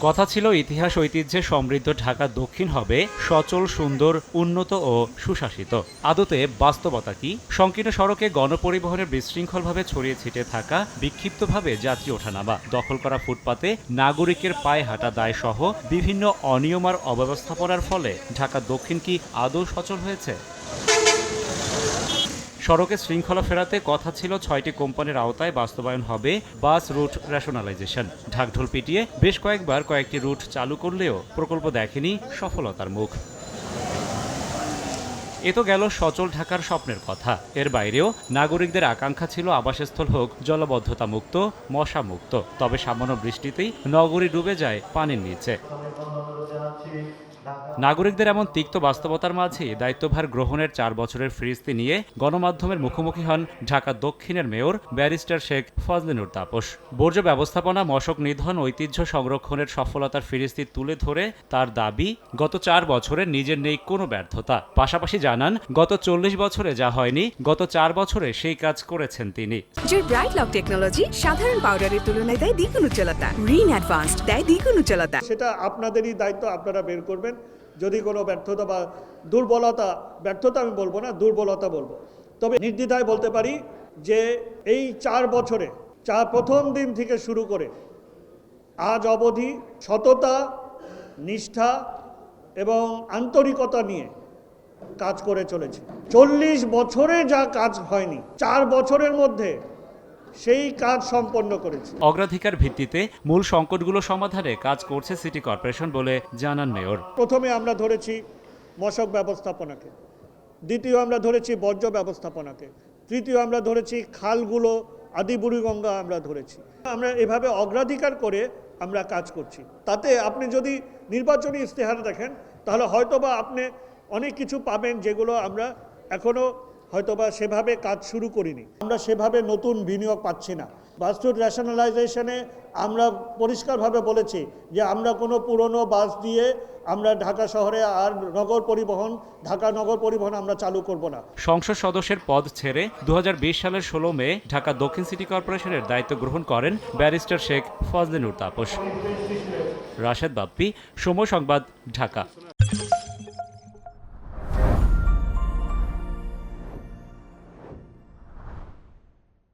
কথা ছিল ইতিহাস ঐতিহ্যে সমৃদ্ধ ঢাকা দক্ষিণ হবে সচল, সুন্দর, উন্নত ও সুশাসিত। আদতে বাস্তবতা কি? সংকীর্ণ সড়কে গণপরিবহনের বিশৃঙ্খলভাবে ছড়িয়ে ছিটিয়ে থাকা, বিক্ষিপ্তভাবে যাত্রী ওঠানামা, দখল করা ফুটপাতে নাগরিকের পায়ে হাঁটা দায় সহ বিভিন্ন অনিয়ম আর অব্যবস্থাপনার ফলে ঢাকা দক্ষিণ কি আদৌ সচল হয়েছে? সড়কে শৃঙ্খলা ফেরাতে কথা ছিল ৬টি কোম্পানির আওতায় বাস্তবায়ন হবে বাস রুট রেশনালাইজেশন। ঢাকঢোল পিটিয়ে বেশ কয়েকবার কয়েকটি রুট চালু করলেও প্রকল্প দেখেনি সফলতার মুখ। এ তো গেল সচল ঢাকার স্বপ্নের কথা। এর বাইরেও নাগরিকদের আকাঙ্ক্ষা ছিল আবাসস্থল হোক জলাবদ্ধতা মুক্ত, মশা মুক্ত। তবে সামান্য বৃষ্টিতেই নগরী ডুবে যায় পানির নিচে। নাগরিকদের এমন তিক্ত বাস্তবতার মাঝেই দায়িত্বভার গ্রহণের ৪ বছরের ফিরিস্তি নিয়ে গণমাধ্যমের মুখোমুখি হন ঢাকা দক্ষিণের মেয়র ব্যারিস্টার শেখ ফজলে-নূর তাপস। বর্জ্য ব্যবস্থাপনা, মশক নিধন, ঐতিহ্য সংরক্ষণের সফলতার ফিরিস্তি তুলে ধরে তার দাবি, গত ৪ বছরে নিজের নেই কোনো ব্যর্থতা। পাশাপাশি জানান, গত ৪০ বছরে যা হয়নি, গত ৪ বছরে সেই কাজ করেছেন তিনি। ব্রাইট লক টেকনোলজি সাধারণ পাউডারের তুলনায় দেয় দ্বিগুণ উজ্জ্বলতা। রিন অ্যাডভান্সড দেয় দ্বিগুণ উজ্জ্বলতা। সেটা আপনাদেরই দায়িত্ব, আপনারা বের করবেন। যদি কোনো ব্যর্থতা বা দুর্বলতা, ব্যর্থতা আমি বলবো না, দুর্বলতা বলবো, তবে নির্দ্বিধায় বলতে পারি যে এই ৪ বছরে প্রথম দিন থেকে শুরু করে আজ অবধি সততা, নিষ্ঠা এবং আন্তরিকতা নিয়ে কাজ করে চলেছে। ৪০ বছরে যা কাজ হয়নি, ৪ বছরের মধ্যে সেই কাজ সম্পন্ন করেছে। অগ্রাধিকার ভিত্তিতে মূল সংকটগুলো সমাধানে কাজ করছে সিটি কর্পোরেশন বলে জানান মেয়র। প্রথমে আমরা ধরেছি মশক ব্যবস্থাপনাকে, দ্বিতীয় আমরা ধরেছি বর্জ্য ব্যবস্থাপনাকে, তৃতীয় আমরা ধরেছি খালগুলো, আদি বুড়িগঙ্গা আমরা ধরেছি। আমরা এভাবে অগ্রাধিকার করে আমরা কাজ করছি। তাতে আপনি যদি নির্বাচনী ইশতেহার দেখেন, তাহলে হয়তোবা আপনি অনেক কিছু পাবেন যেগুলো আমরা এখনো হয়তোবা সেভাবে কাজ শুরু করিনি। আমরা সেভাবে নতুন বিনিয়োগ পাচ্ছি না। বাস রুট রেশনালাইজেশনে আমরা পরিষ্কারভাবে বলেছি যে আমরা কোনো পুরনো বাস দিয়ে আমরা ঢাকা শহরে আর ঢাকা নগর পরিবহন আমরা চালু করব না। সংসদ সদস্যের পদ ছেড়ে ২০২০ সালের ১৬ মে ঢাকা দক্ষিণ সিটি কর্পোরেশনের দায়িত্ব গ্রহণ করেন ব্যারিস্টার শেখ ফজলে-নূর তাপস। রাশেদ বাপ্পি, সময় সংবাদ, ঢাকা।